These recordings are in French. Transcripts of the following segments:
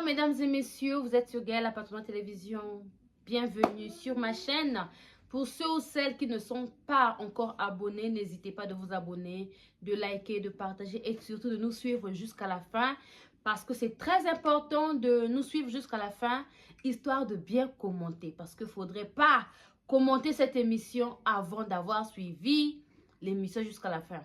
Bonsoir mesdames et messieurs, vous êtes sur Gaël Appartement Télévision. Bienvenue sur ma chaîne. Pour ceux ou celles qui ne sont pas encore abonnés, n'hésitez pas de vous abonner, de liker, de partager et surtout de nous suivre jusqu'à la fin. Parce que c'est très important de nous suivre jusqu'à la fin, histoire de bien commenter. Parce qu'il ne faudrait pas commenter cette émission avant d'avoir suivi l'émission jusqu'à la fin.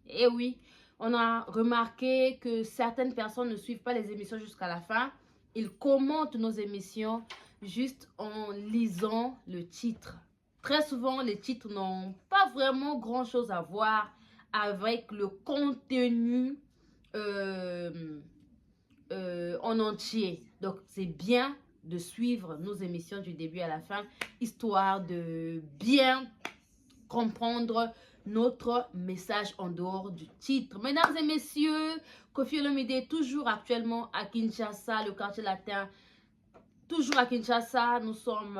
Et oui, on a remarqué que certaines personnes ne suivent pas les émissions jusqu'à la fin. Ils commentent nos émissions juste en lisant le titre. Très souvent, les titres n'ont pas vraiment grand-chose à voir avec le contenu en entier. Donc, c'est bien de suivre nos émissions du début à la fin, histoire de bien comprendre notre message en dehors du titre. Mesdames et messieurs, Koffi Olomide toujours actuellement à Kinshasa, le quartier latin, toujours à Kinshasa. Nous sommes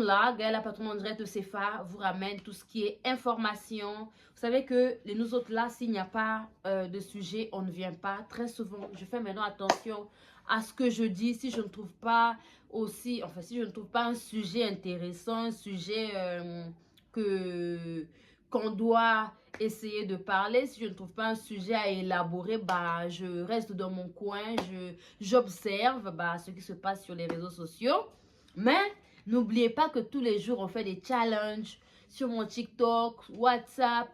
là. Gaël Appartement en direct de CFA vous ramène tout ce qui est information. Vous savez que nous autres là, s'il n'y a pas de sujet, on ne vient pas. Très souvent, je fais maintenant attention à ce que je dis. Si je ne trouve pas aussi, enfin si je ne trouve pas un sujet intéressant, un sujet qu'on doit essayer de parler, si je ne trouve pas un sujet à élaborer, bah je reste dans mon coin, j'observe ce qui se passe sur les réseaux sociaux. Mais n'oubliez pas que tous les jours on fait des challenges sur mon TikTok, WhatsApp,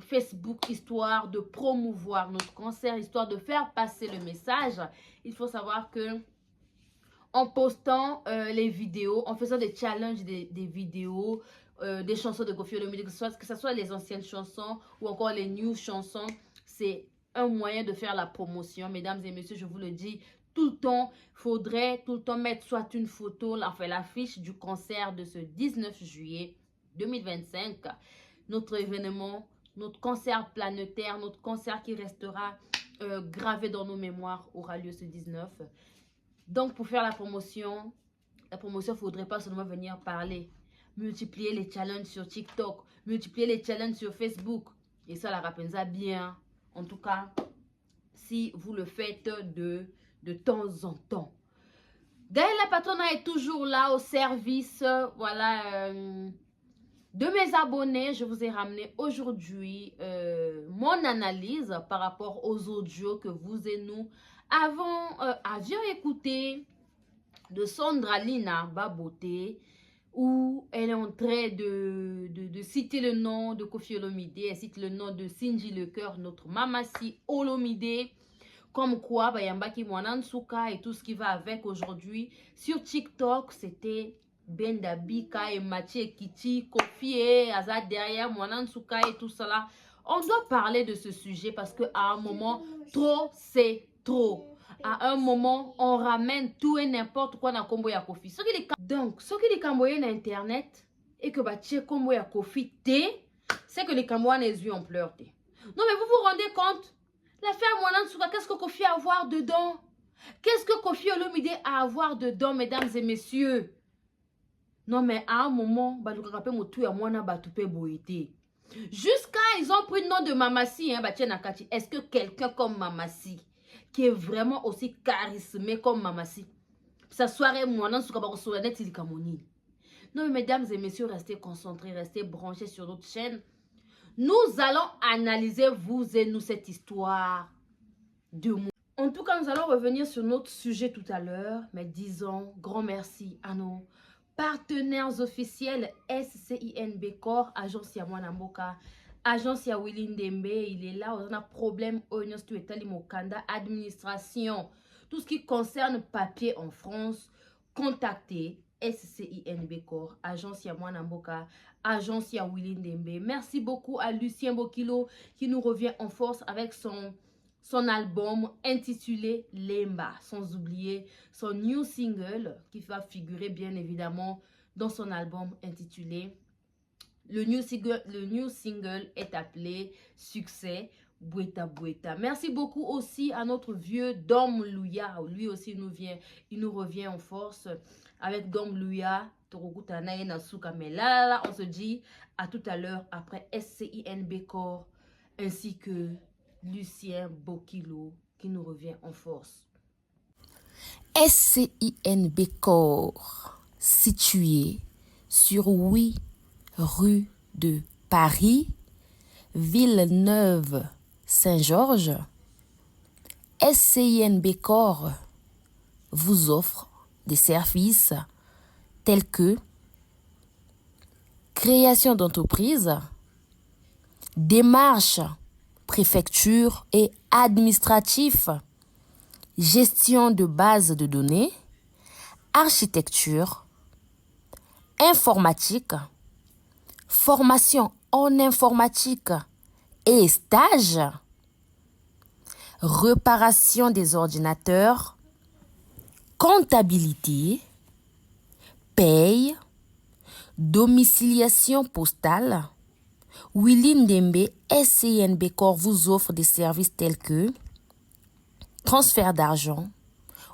Facebook, histoire de promouvoir notre concert, histoire de faire passer le message. Il faut savoir que en postant les vidéos, en faisant des challenges, des vidéos, des chansons de Koffi Olomide, que ce soit les anciennes chansons ou encore les new chansons, c'est un moyen de faire la promotion. Mesdames et messieurs, je vous le dis, tout le temps, il faudrait tout le temps mettre soit une photo, enfin l'affiche du concert de ce 19 juillet 2025. Notre événement, notre concert planétaire, notre concert qui restera gravé dans nos mémoires aura lieu ce 19. Donc, pour faire la promotion, il ne faudrait pas seulement venir parler. Multiplier les challenges sur TikTok, multiplier les challenges sur Facebook. Et ça, la Rapenza bien. En tout cas, si vous le faites de temps en temps. Gaël Appartement est toujours là au service, voilà, de mes abonnés. Je vous ai ramené aujourd'hui mon analyse par rapport aux audios que vous et nous avions écouté de Sandra Lina Baboté, où elle est en train de citer le nom de Koffi Olomide. Elle cite le nom de Sinji Le Cœur, notre Mamassi Olomide. Comme quoi, Bayambaki Mwanansuka et tout ce qui va avec aujourd'hui. Sur TikTok, c'était Benda Bika et Mathieu Kiti, Koffi et Azad derrière Mwanansuka et tout cela. On doit parler de ce sujet parce qu'à un moment, trop c'est trop. À un moment, on ramène tout et n'importe quoi dans Kombo ya Koffi. Donc, ce qui est camboyé dans Internet et que Batie Kombo ya Koffi té, c'est que les Camerounais ont pleuré. Non, mais vous vous rendez compte? L'affaire Mwanansuka, qu'est-ce que Koffi a à voir dedans? Qu'est-ce que Koffi Olomide a à voir dedans, mesdames et messieurs? Non, mais à un moment, jusqu'à ils ont pris le nom de Mamassi, hein, Nakati. Est-ce que quelqu'un comme Mamassi, qui est vraiment aussi charismé comme Mamassi, sa soirée Mwanansuka, non, mais mesdames et messieurs, restez concentrés, restez branchés sur notre chaîne. Nous allons analyser, vous et nous, cette histoire de moi. En tout cas, nous allons revenir sur notre sujet tout à l'heure. Mais disons grand merci à nos partenaires officiels SCINB Corps, Agence Yamwana Mboka, Agence ya Willy Ndembe. Il est là, on a problème, administration. Tout ce qui concerne papier en France, contactez SCINB Corps, Agence Yamwana Mboka, Agence ya Willy Ndembe. Merci beaucoup à Lucien Bokilo qui nous revient en force avec son album intitulé Lemba, sans oublier son new single qui va figurer bien évidemment dans son album intitulé. Le new single est appelé Succès Boueta Boueta. Merci beaucoup aussi à notre vieux Dom Louya. Lui aussi il nous revient en force avec Dom Louya. Mais là, on se dit à tout à l'heure après SCINB Corps ainsi que Lucien Bokilo qui nous revient en force. SCINB Corps, situé sur 8 rue de Paris, Villeneuve-Saint-Georges. SCINB Corps vous offre des services tels que création d'entreprise, démarches, préfecture et administratif, gestion de bases de données, architecture, informatique, formation en informatique et stage, réparation des ordinateurs, comptabilité, paye, domiciliation postale. Willy Ndembe SCINB Corps vous offre des services tels que transfert d'argent,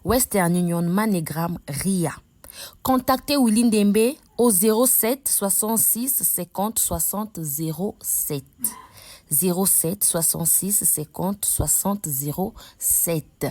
Western Union, MoneyGram, RIA. Contactez Willy Ndembe au 07 66 50 60 07. 07 66 50 60 07.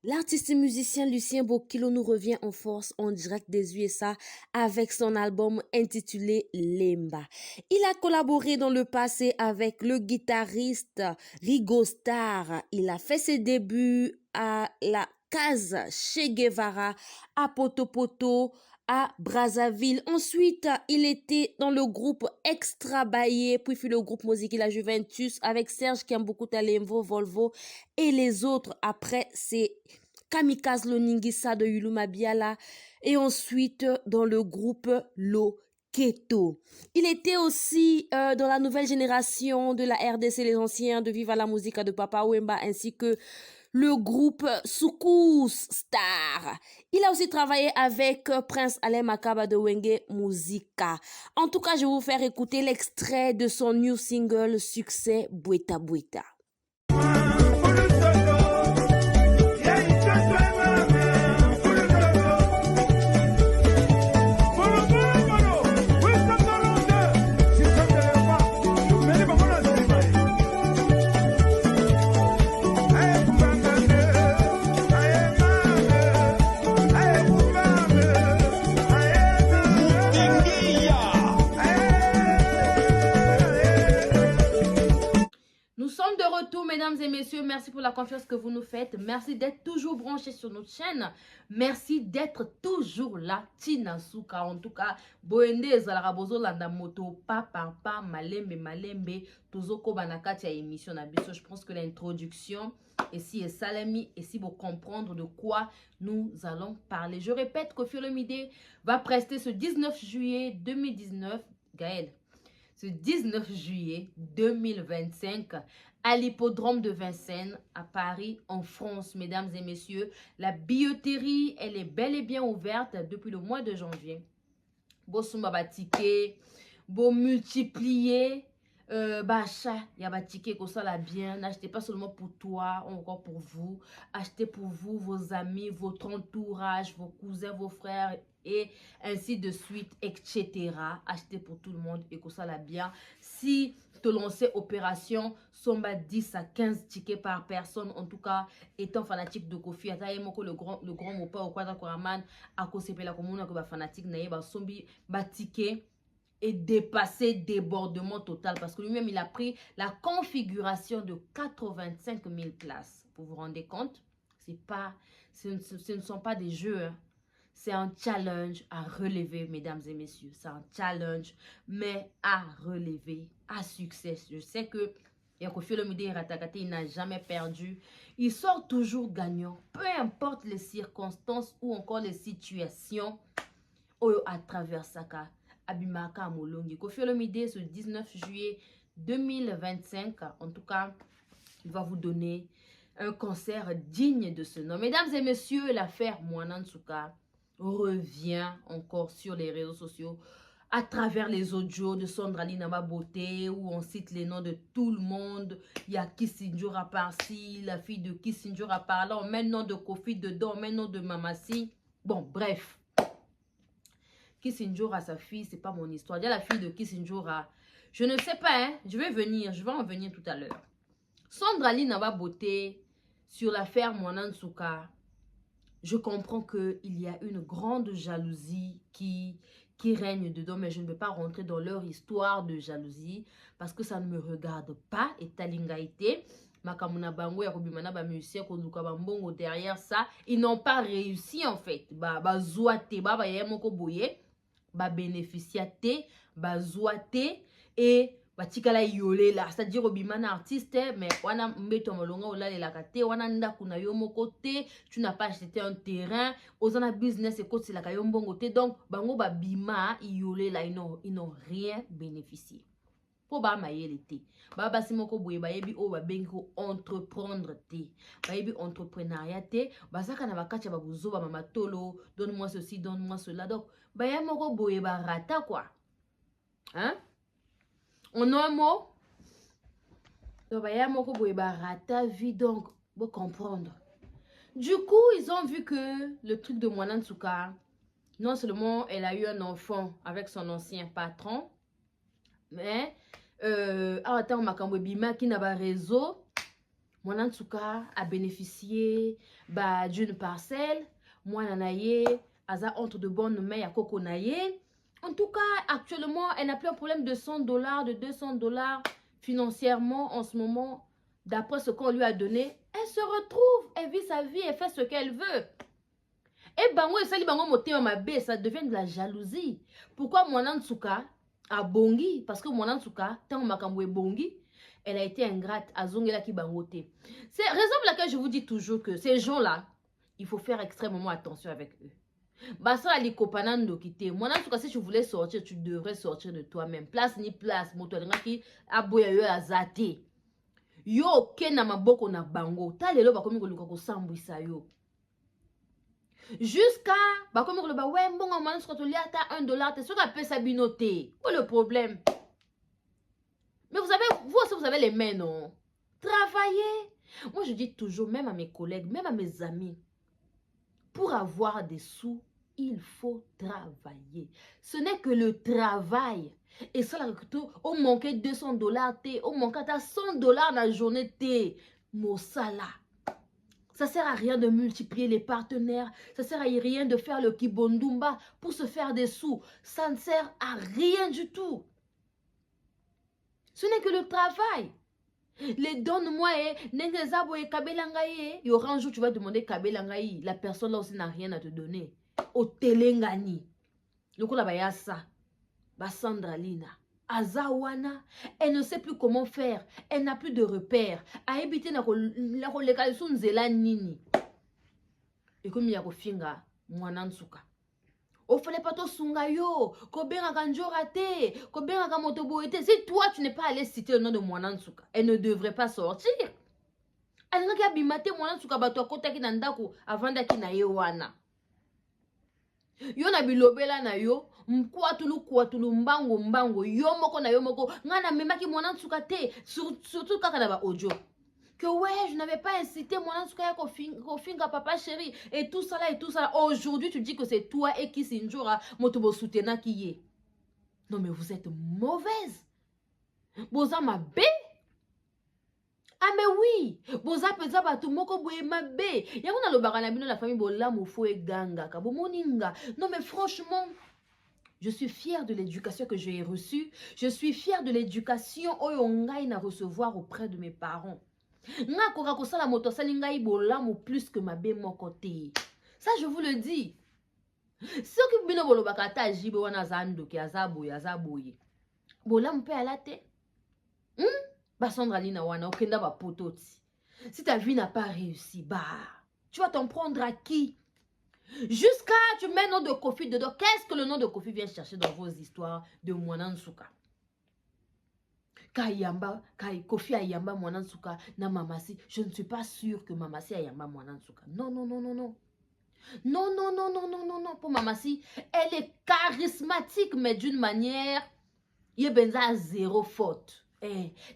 L'artiste et musicien Lucien Bokilo nous revient en force en direct des USA avec son album intitulé Lemba. Il a collaboré dans le passé avec le guitariste Rigo Starr. Il a fait ses débuts à la Casa Che Guevara, à Poto Poto, à Brazzaville. Ensuite, il était dans le groupe Extra Baye, puis fut le groupe musical La Juventus avec Serge Kiambuku Talemvo, Volvo et les autres. Après, c'est Kamikaze Loningisa de Yuluma Biala et ensuite dans le groupe Loketo. Il était aussi dans la nouvelle génération de la RDC, les anciens de Viva la Musica de Papa Wemba ainsi que le groupe Soukous Star. Il a aussi travaillé avec Prince Alain Makaba de Wenge Musica. En tout cas, je vais vous faire écouter l'extrait de son new single succès Bweta Bweta. Mesdames et messieurs, merci pour la confiance que vous nous faites. Merci d'être toujours branchés sur notre chaîne. Merci d'être toujours là. Tina Souka, en tout cas, Boende Zalarabozo Landa Moto, Papa, Malembe, Tozoko Banakati à émission Nabiso. Je pense que l'introduction ici est salami, et si vous comprendre de quoi nous allons parler. Je répète que Fiolomide va prester ce 19 juillet 2019. Gaël. Ce 19 juillet 2025 à l'hippodrome de Vincennes à Paris en France. Mesdames et messieurs, la billetterie elle est bel et bien ouverte depuis le mois de janvier. Bon sumba ticket, bon multiplier achat, il y a des tickets comme ça là bien. N'achetez pas seulement pour toi, encore pour vous. Achetez pour vous, vos amis, votre entourage, vos cousins, vos frères et ainsi de suite, etc. Achetez pour tout le monde et comme ça là bien. Si te lancer opération, somba 10 à 15 tickets par personne. En tout cas, étant fanatique de Kofi, le grand mopa ou quoi d'Akoraman, à cause de la commune, que fanatique naïe, sombi, ticket et dépassé débordement total parce que lui-même il a pris la configuration de 85 000 places. Vous vous rendez compte? Ce ne sont pas des jeux, hein. C'est un challenge à relever, mesdames et messieurs. C'est un challenge, mais à relever, à succès. Je sais que Yakofi Olomide Ratakate, il n'a jamais perdu. Il sort toujours gagnant, peu importe les circonstances ou encore les situations à travers Saka. Abimaka Molongi. Kofi Olomide, ce 19 juillet 2025, en tout cas, il va vous donner un concert digne de ce nom. Mesdames et messieurs, l'affaire Mwanansuka revient encore sur les réseaux sociaux à travers les audios de Sondrali Namba Beauté où on cite les noms de tout le monde. Il y a Kissinjura par-ci, la fille de Kissinjura par-là, on met le nom de Kofi dedans, on met le nom de Mamassi. Bon, bref. Kissinjura, sa fille, c'est pas mon histoire. Il y a la fille de Kissinjura. Je ne sais pas, hein. Je vais en venir tout à l'heure. Sondrali Namba Beauté sur l'affaire Mwanansuka, je comprends qu'il y a une grande jalousie qui règne dedans, mais je ne veux pas rentrer dans leur histoire de jalousie parce que ça ne me regarde pas. Et talingaïté, makamuna bango ya kobimana ba musicien koluka bambongo derrière ça, ils n'ont pas réussi en fait. Ba zoate, ba yaya moko boye, ba bénéficiate, ba zoate et batikala yole là, c'est-à-dire obimana artiste, mais wana mbeto molonga olale la kate, wana ndaku na yo moko te, tu n'as pas acheté un terrain, ozana business et côté la kayo mbongo te, donc bango ba bima yole là, ils n'ont rien bénéficié. Po ba mayele te. Ba basi moko boye ba yebi o ba bengi ko entreprendre te. Ba yebi entrepreneuriat te, ba saka na bakacha ba buzo ba mama tolo, donne-moi ceci, donne-moi cela. Donc ba ya moko boye ba rata quoi. Hein? En un mot, rata vie, donc, vous comprendre. Du coup, ils ont vu que le truc de Mwanansuka, non seulement elle a eu un enfant avec son ancien patron, mais, attends, Makambo Bima qui n'a pas réseau, Mwanansuka a bénéficié d'une parcelle, Mwananaye, Aza entre de bonnes mains à Kokonaye. En tout cas, actuellement, elle n'a plus un problème de $100, de $200 financièrement en ce moment. D'après ce qu'on lui a donné, elle se retrouve, elle vit sa vie, elle fait ce qu'elle veut. Et bango et sali bango moté ma bé, ça devient de la jalousie. Pourquoi Mwanansuka a bongi? Parce que Mwanansuka, tant makambo e bongi, elle a été ingrate à zongela ki bangote. C'est raison pour laquelle je vous dis toujours que ces gens-là, il faut faire extrêmement attention avec eux. Basa ali kopanando kite. Mwanansuka, si tu voulais sortir, tu devrais sortir de toi-même. Place ni place, moto ki aboya yo azate. Yo kena maboko na bango. Ta lelo bakomi ko luka ko sambwisa yo. Jusqu'à bakomi ko loba ouais mbongo Mwanansuka to liata $1 te soka pesa binote. Quoi le problème? Mais vous savez, vous aussi vous avez les mains non? Travaillez. Moi je dis toujours, même à mes collègues, même à mes amis, pour avoir des sous, il faut travailler. Ce n'est que le travail. Et ça, là, on manquait $200, on manquait $100 dans la journée. Mosala. Ça sert à rien de multiplier les partenaires. Ça sert à rien de faire le kibondumba pour se faire des sous. Ça ne sert à rien du tout. Ce n'est que le travail. Les donne-moi il y aura un jour tu vas demander kabelangai, la personne là aussi n'a rien à te donner. Au telengani. Le coup là ça. Sandra Lina. Azawana, elle ne sait plus comment faire. Elle n'a plus de repères. A habité na la sunzela nini. Et comme il y a finga Mwanansuka. O fallait pas to sunga yo, ko benga kanjora te, ko benga kamotobo ete. Si toi tu n'es pas allé citer le nom de Mwanansuka, elle ne devrait pas sortir. Elle n'a qu'à bimate Mwanansuka bato kota ki nandaku avant daki na yewana. Yo na bilobela na yo, mkwatulu mbango, yo moko na yo moko, ngana memaki Mwanansuka te, surtout kaka na ba audio. Que ouais, je n'avais pas incité Mwanansuka ya kofinga papa chéri et tout ça là et tout ça. Aujourd'hui, tu dis que c'est toi et qui sinjora motobo soutena qui est. Non mais vous êtes mauvaise. Boza ma bé. Ah mais oui, boza peza batu moko boye ma bé. Yango na lobaka na bino la famille bola mofo e ganga ka bomoninga. Non mais franchement, je suis fière de l'éducation que j'ai reçue. Je suis fière de l'éducation oyo ngai na recevoir auprès de mes parents. Nga koka kosala moto asali ngai bolamu plus que ma bé mon côté. Ça je vous le dis. Ceux qui bino bolobaka ta jibe wana zando ki azaboye. Bolamu pe alate. Sandra Lina wana okenda ba pototi. Si ta vie n'a pas réussi, tu vas t'en prendre à qui? Jusqu'à tu mets le nom de Kofi dedans. Qu'est-ce que le nom de Kofi vient chercher dans vos histoires de Mwanansuka? Kofi ayamba Mwanansuka na Mamasi. Je ne suis pas sûre que Mamasi ayamba Mwanansuka. Non. Non. Pour Mamasi, elle est charismatique, mais d'une manière, il y a zéro faute.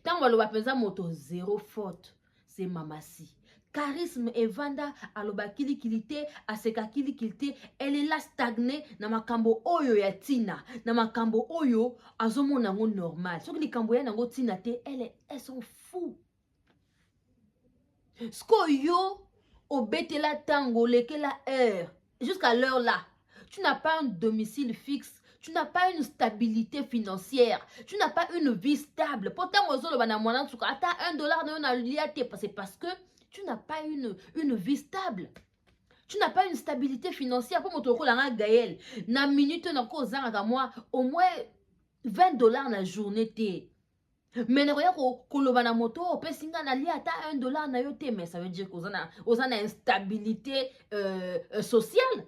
Tant que penza moto zéro faute, c'est Mamasi. Charisme et vanda aloba kilikilité, aseka kilikilité, elle est là stagnée na makambo oyo ya tina, na makambo oyo azomo nango normal. Soki likambo ya nango tina te, elle s'en fout. Ce que yo, au betela tango, la heure, jusqu'à l'heure là, tu n'as pas un domicile fixe, tu n'as pas une stabilité financière, tu n'as pas une vie stable. Pourtant, c'est parce que tu n'as pas une vie stable. Tu n'as pas une stabilité financière. Pour moto la Gaël, na minute na ko zanga moi au moins $20 na journée té. Mais ne regarde ko loba na moto o pesinga na li ata $1 na yo té, mais ça veut dire qu'on a une instabilité sociale,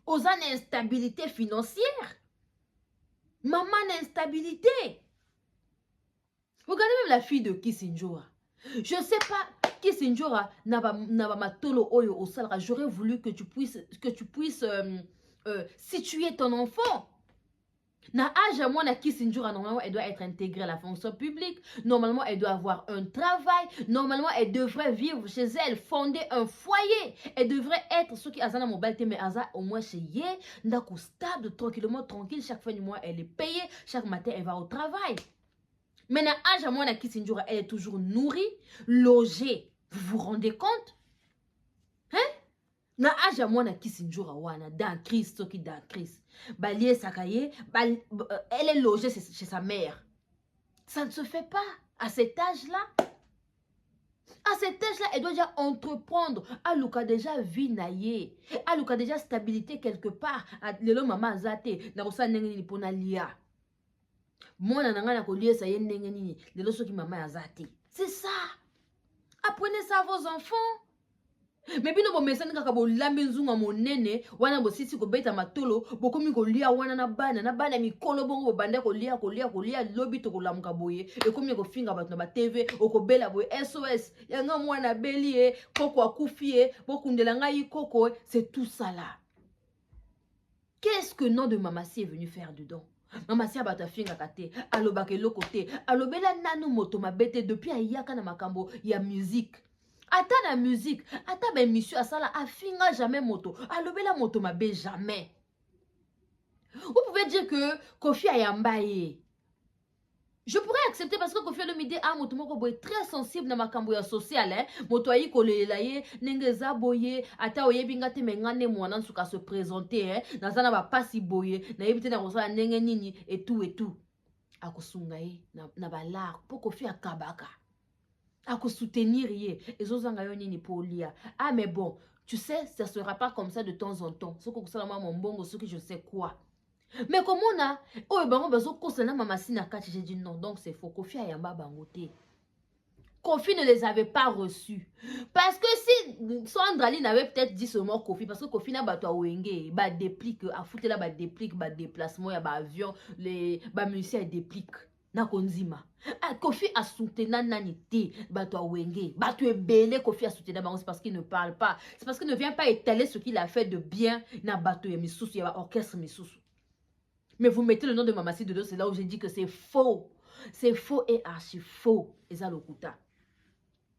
on a une instabilité financière. Maman a instabilité. Regardez même la fille de Kissinger. Je ne sais pas, Kissinger n'a pas matolo oyo au salra. J'aurais voulu que tu puisses situer ton enfant. Na âge à moi, na Kissinger, normalement, elle doit être intégrée à la fonction publique. Normalement, elle doit avoir un travail. Normalement, elle devrait vivre chez elle, fonder un foyer. Elle devrait être ce qui a une mobilité, mais au moins chez elle, d'accord, stable, tranquillement, tranquille. Chaque fin du mois, elle est payée. Chaque matin, elle va au travail. Mais na âge à moi, na Kissinger, elle est toujours nourrie, logée. Vous vous rendez compte? Hein? Na âge à moi, na Kissinger, dans crise, ce qui dans crise. Balie Sakaye, elle est logée chez sa mère. Ça ne se fait pas à cet âge-là. À cet âge-là, elle doit déjà entreprendre. Aluka déjà vie naïe. Aluka déjà stabilité quelque part. Lelo maman azate. Na kosa nengeni pona lia. Mona nanga na kolie sa yen nengeni. Lelo soki maman azate. C'est ça. Apprenez ça à vos enfants. Mais bino bo mesani kaka bo lambe nzunga monene wana bo sisi ko beta matolo bo komi ko lia wana na bana mikolo bongo bo banda ko lia lobi to ko lamuka boye e komi ko finga bato na ba TV o ko bela boye SOS yanga mwana belie koko akufie bo kundela ngai koko, c'est tout ça là. Qu'est-ce que nom de Mamassi est venu faire dedans? Mamassi a bata finga kate alobake lokote alobela nanu moto mabete depuis ayaka na makambo ya musique. Ata la musique, ata ben monsieur asala afinga jamais moto, alobela moto mabe jamais. Vous pouvez dire que Kofi Ayambaye. Je pourrais accepter parce que Kofi Olomide a moto moko boye très sensible na makambo ya social hein. Moto ayi kolela ye nengeza boye ata oyebinga te mengane mwana nsuka se présenter hein. Nazana ba pasi boye na yebite na kosala nenge nini et tout. Akosunga ye na balar po Kofi akabaka. À soutenir ye et zozanga yo nini pour lia. Ah mais bon, tu sais, ça sera pas comme ça de temps en temps. Ce que ça mon bongo, ce que je sais quoi. Mais comme on a, oh bango bazo kosana mama sina kati, j'ai dit non, donc c'est faux. Kofi Ayamba bangote. Kofi ne les avait pas reçus. Parce que si Sandraline avait peut-être dit ce mot Kofi, parce que Kofi n'a pas toi wenge, ba déplique, a foutu là ba déplique, ba déplacement, ya ba avion, les ba musiciens déplique. Na konzima. Kofi a soutenu nanité, bato wenge, bato ebele Kofi a soutenu c'est parce qu'il ne parle pas. C'est parce qu'il ne vient pas étaler ce qu'il a fait de bien na bato ya misusu, ya orchestre misusu. Mais vous mettez le nom de Mamassi dedans, c'est là où j'ai dit que c'est faux. C'est faux et archi faux. Eza Lokuta.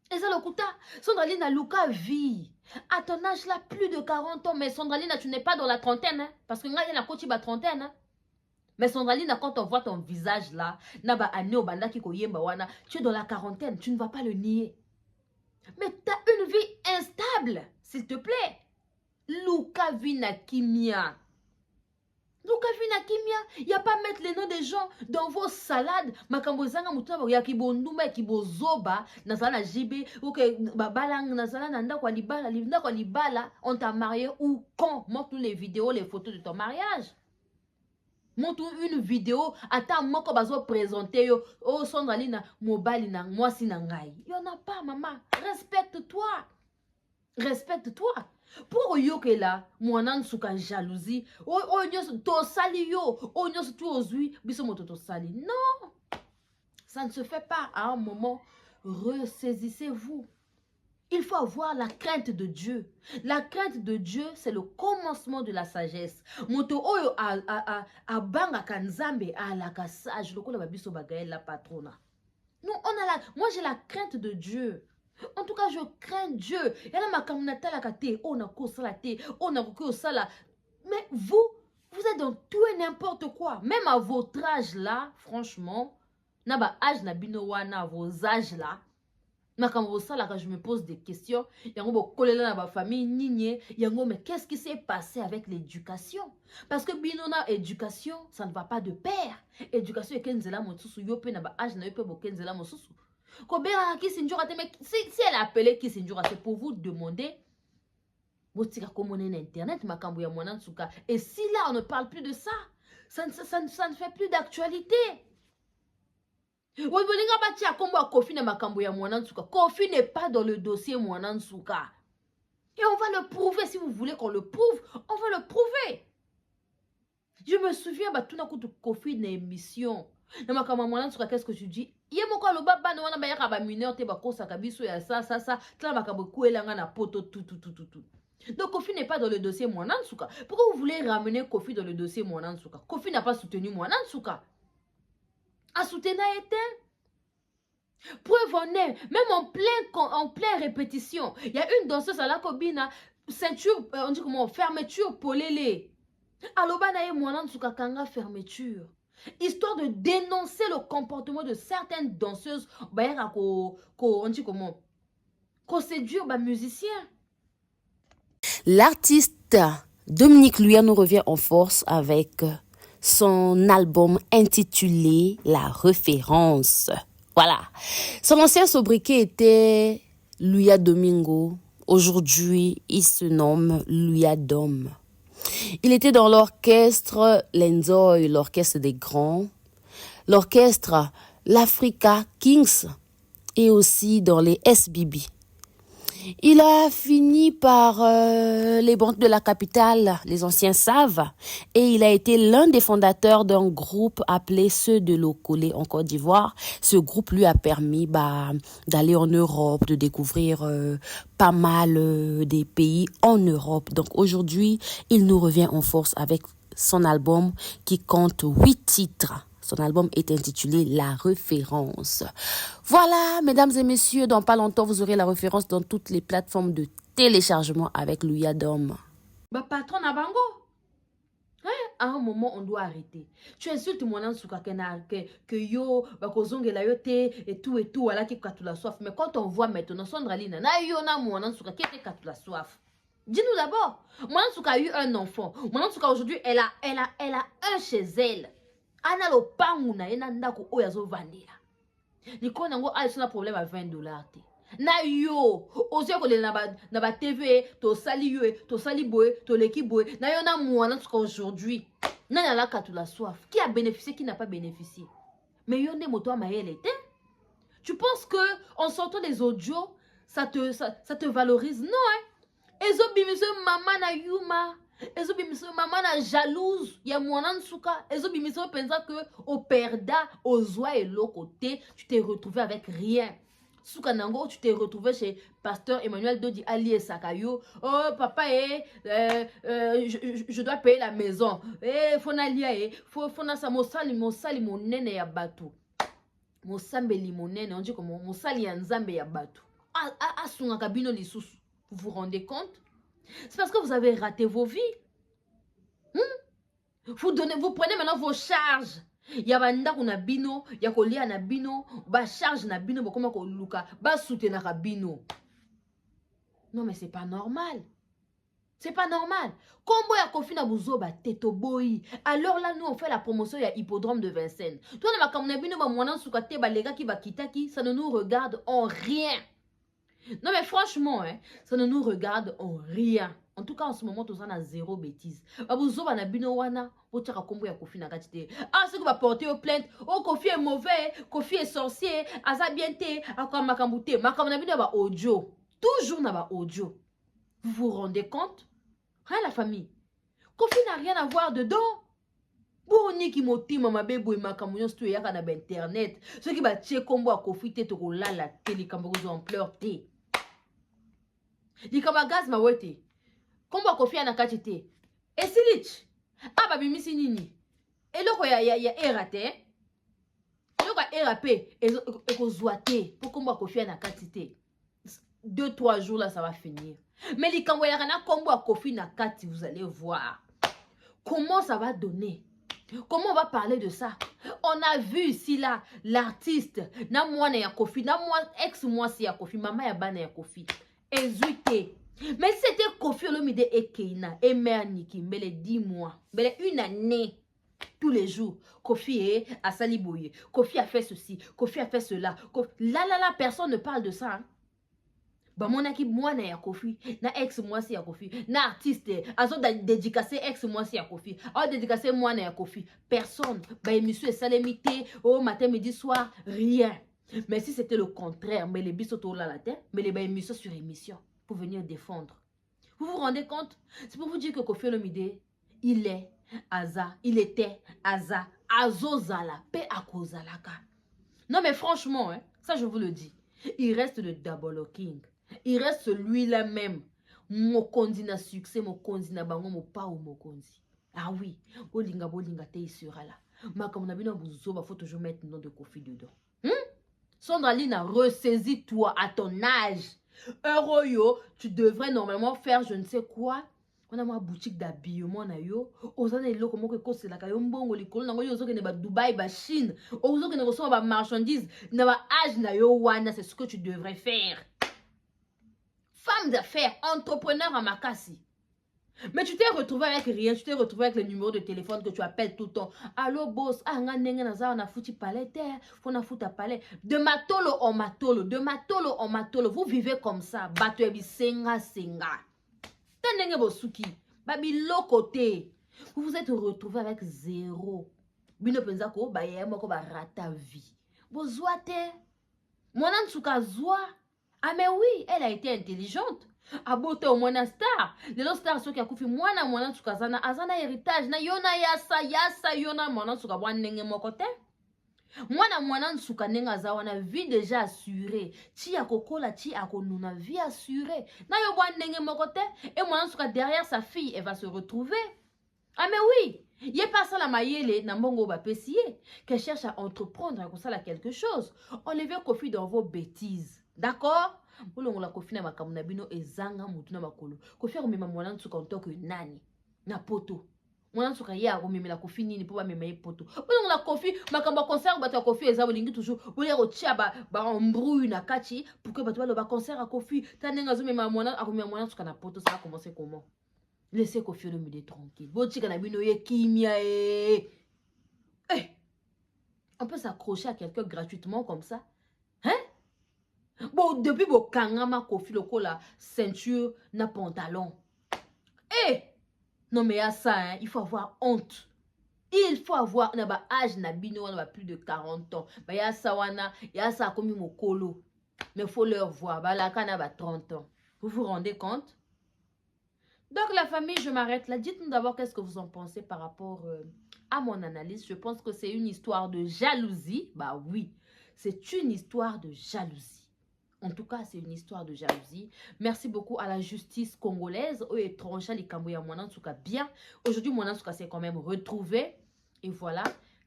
Eza Lokuta. Sandraline a Luka vie. À ton âge là, plus de 40 ans, mais Sandraline, tu n'es pas dans la trentaine, hein, parce que là, il y a la coach ba trentaine, hein. Mais Sandraline, quand on voit ton visage là, tu es dans la quarantaine, tu ne vas pas le nier. Mais tu as une vie instable, s'il te plaît. Luka Vina Kimia. Luka Vina Kimia, il n'y a pas mettre les noms des gens dans vos salades. Makambozanga mutaba ya kibonduma kibozoba, nazala jibe, ok, babalang nazala nanda kwa libala, on t'a marié ou quand? Montre-nous les vidéos, les photos de ton mariage. Montre une vidéo, attends, moi quand bazo présenter yo, oh Sandraline mobali na moi si nangai. Y en a pas maman, respecte-toi. Respecte-toi. Pour yo que là, moi nan souka jalousie, oh nyos to sali yo, oh nyos tu ozui, biso moto to sali. Non. Ça ne se fait pas à un moment. Ressaisissez-vous. Il faut avoir la crainte de Dieu. La crainte de Dieu, c'est le commencement de la sagesse. Moto oyo a banga kanzambe a la kasage. Loko la babiso bagaye la patrona. Non, moi j'ai la crainte de Dieu. En tout cas, je crains Dieu. Yala makamnata la kate, on a ko salate, on a ko sala. Mais vous êtes dans tout et n'importe quoi. Même à votre âge là, franchement, na ba âge na bino wana, à vos âges là. Makambo sala quand je me pose des questions, yango bo kolela na ba famille nini, yango mais qu'est-ce qui s'est passé avec l'éducation? Parce que binona éducation, ça ne va pas de pair. Éducation et kenzela mosusu yo pe na ba âge na yo pe bo kenzela mosusu. Ko bera ki sinjura te mais si elle a appelé ki sinjura c'est pour vous demander botika komone na internet makambo ya mwana nsuka. Et si là on ne parle plus de ça, ça ne fait plus d'actualité. Kofi n'est pas dans le dossier Mwanansuka. Et on va le prouver. Si vous voulez qu'on le prouve, on va le prouver. Je me souviens, tout d'un coup, Kofi une émission. Qu'est-ce que tu dis? Yé mon quoi le baba ne wana ba yaka ba mineur te ba kosa kabiso ya ça. Tla makambo kuelanga na poto tout. Donc Kofi n'est pas dans le dossier Mwanansuka. Pourquoi vous voulez ramener Kofi dans le dossier Mwanansuka? Kofi n'a pas soutenu Mwanansuka. A soutenu été. Preuve en est, même en pleine répétition, il y a une danseuse à la cobina, ceinture, on dit comment, fermeture polélé. Alobana et Mwanan Sukakanga fermeture. Histoire de dénoncer le comportement de certaines danseuses, on dit comment, qu'on séduire les musiciens. L'artiste Dominique Luyano revient en force avec son album intitulé La Référence. Voilà. Son ancien sobriquet était Luya Domingo. Aujourd'hui, il se nomme Luya Dom. Il était dans l'orchestre Lenzoy, l'orchestre des grands, l'orchestre l'Africa Kings et aussi dans les SBB. Il a fini par les banques de la capitale, les anciens savent, et il a été l'un des fondateurs d'un groupe appelé Ceux de Lokole en Côte d'Ivoire. Ce groupe lui a permis d'aller en Europe, de découvrir pas mal des pays en Europe. Donc aujourd'hui, il nous revient en force avec son album qui compte 8 titres. Son album est intitulé La Référence. Voilà, mesdames et messieurs, dans pas longtemps, vous aurez La Référence dans toutes les plateformes de téléchargement avec Luya Dom. Patron na bango. À un moment, on doit arrêter. Tu insultes mon ansuka que yo, bakozongela yo te, et tout, voilà qui tu la soif. Mais quand on voit maintenant, Sondralina, na yo na mon ansuka qui était tu la soif. Dis-nous d'abord, mon ansuka a eu un enfant. Mon ansuka aujourd'hui, elle a un chez elle. Ana lo pangu na ena ndako oyo azovandela. Liko nango ali sona problème à $20 te. Na yo, ozo ko na ba TV, to sali yo, to sali boy, to leki boy. Na yo na mwana tuka aujourd'hui. Na na la katu la soif. Qui a bénéficié, qui n'a pas bénéficié. Mais yo ne moto maele te. Tu penses que en sortant des audios, ça te valorise? Non hein. Ezo bimise mama na yuma. Ezo bimise maman na jalouse ya mwana nsuka. Ezo bimise pensa que au perda au zwa et l'autre côté tu t'es retrouvé avec rien. Suka nango tu t'es retrouvé chez pasteur Emmanuel Dodi Ali et Sakayo. Oh papa je dois payer la maison. Fona lia fona sa mosali monene ya batu. Mosambeli monene on dit comme mosali ya nzambe ya batu. Asunga kabino lisusu. Vous vous rendez compte? C'est parce que vous avez raté vos vies. Vous prenez maintenant vos charges. Yabanda kuna bino, yakolia na bino, ba charge na bino, ba koma ko luka, ba soutenir na bino. Non mais c'est pas normal. C'est pas normal. Combo ya Kofi na buzoba teto boy. Alors là nous on fait la promotion ya hippodrome de Vincennes. Toi na makamuna bino ba mwana suka te ba lega ki ba kitaki, ça ne nous regarde en rien. Non mais franchement, hein, ça ne nous regarde en rien. En tout cas, en ce moment, tout ça n'a zéro bêtise. Abuzoba na bino wana, otaka kombo ya Kofi na katite. Ah, c'est que va porter aux plaintes. Oh, Kofi est mauvais, Kofi est sorcier, asa bien te, akwa makambute. Makamuna bino ba audio. Toujours na ba audio. Vous vous rendez compte? Hein, la famille? Kofi n'a rien à voir dedans. Boni ki motima mabebo makamunyo sto yaka na ba internet. Ceux qui ba tie kombo ya Kofi te to ko la télé kambo en pleurs te. Likaba gaz ma wete. Kombo Kofi na katite. Esilich. Aba bimisi nini? Eloko ya erate. Eloko ya RAP eko zoate pour kombo Kofi na katite. 2-3 jours là ça va finir. Mais likambo ya kana kombo Kofi na kati vous allez voir comment ça va donner. Comment on va parler de ça? On a vu ici là l'artiste na mwana ya Kofi, na ex moi si ya Kofi, maman ya bana ya Kofi. Ezute. Mais c'était Kofi Olomide et Keina et mère Niki, mais les 10 mois, mais une année. Tous les jours, Kofi a saliboye, Kofi a fait ceci, Kofi a fait cela. Là, personne ne parle de ça. Hein? Bah, mon équipe, moi, na Kofi, na ex, moi, si ya Kofi, na artiste, azo dédicacé ex, moi, si ya Kofi, a dédicacé moi, na Kofi. Personne, bah, émission est salémité, au matin, midi, soir, rien. Mais si c'était le contraire, mais les bis autour de la tête, mais les émissions sur émission, pour venir défendre. Vous vous rendez compte? C'est pour vous dire que Kofi Olomide, il est Aza, il était Aza, Azozala, Pe Akozalaka. Non mais franchement, hein, ça je vous le dis, il reste le Double King. Il reste celui-là même. Mokondi na succès, mokondi na bango, mo pa ou mokondi. Ah oui, bolinga te il sera là. Mais comme on a bien il faut toujours mettre le nom de Kofi dedans. Sandraline a ressaisi toi à ton âge. Euroyo, tu devrais normalement faire je ne sais quoi. On a ma boutique d'habillement na yo. Ozana ilo comment que c'est la kayo mbongo likolo nango yo zoke ne ba Dubaï ba Chine. Ozoke ne reçoit ba marchandises na ba âge na yo wana, c'est ce que tu devrais faire. Femme d'affaires, entrepreneur à Makassi. Mais tu t'es retrouvé avec rien, tu t'es retrouvé avec le numéro de téléphone que tu appelles tout le temps. Allô boss, ah nga nenge na za na fouti palais terre, faut na fouta palais. De matolo en matolo, de matolo en matolo, vous vivez comme ça. Bato ebi senga. Tenenge bosuki, babi lo côté. Vous vous êtes retrouvé avec zéro. Bino penza ko ba yemo ko ba rata vie. Bozoate. Mwana nsuka zwa. Ah mais oui, elle a été intelligente. Abote au mwana star. Lelo star so kia kufi mwana nsuka zana azana héritage na yona yasa yona mwana nsuka bwa nenge moko te. Mwana nsuka nenga za wana vie déjà assurée. Ti akokola ti akonuna vie assurée. Na yo bwa nenge moko te et mwana nsuka derrière sa fille, elle va se retrouver. Ah mais oui, yé pas ça la mayele na mbongo ba pesiye qu'elle cherche à entreprendre comme ça quelque chose. Enlevez Kofi dans vos bêtises. D'accord? Bolongo la Kofi na makambo na bino ezanga mutu na makolo. Kofi akomema mwana nsuka ntoko nani na poto. Mwana nsuka ye akomemela Kofi nini po ba mema poto. Bolongo la Kofi makambo concert bato ya Kofi eza bolingi toujours bolia ko tia ba embrouille na kati pour que bato ba lo concert à Kofi tanenga zo mema mwana akomema mwana nsuka na poto, ça va commencer comment? Laissez Kofi Olomide tranquille. Botika na bino ye kimia on peut s'accrocher à quelqu'un gratuitement comme ça. Hein? Bon, depuis bo kangama Kofi loko la ceinture na pantalon. Non mais à ça, hein, il faut avoir honte. Il faut avoir na ba âge na bino na ba plus de 40 ans. Ba ya sa wana, ya sa komi mokolo. Mais faut leur voir, ba la kana ba 30 ans. Vous vous rendez compte? Donc la famille, je m'arrête là. Dites-nous d'abord qu'est-ce que vous en pensez par rapport à mon analyse. Je pense que c'est une histoire de jalousie. Bah oui, c'est une histoire de jalousie. En tout cas, c'est une histoire de jalousie. Merci beaucoup à la justice congolaise. Aux étrangers, les Cambouya Mwanansuka bien. Aujourd'hui, Mwanansuka s'est quand même retrouvé. Et voilà,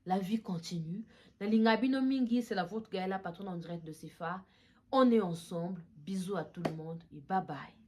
la vie continue. La Lingabino Mingi, c'est la vôtre Gaëla, patronne en direct de CFA. On est ensemble. Bisous à tout le monde et bye bye.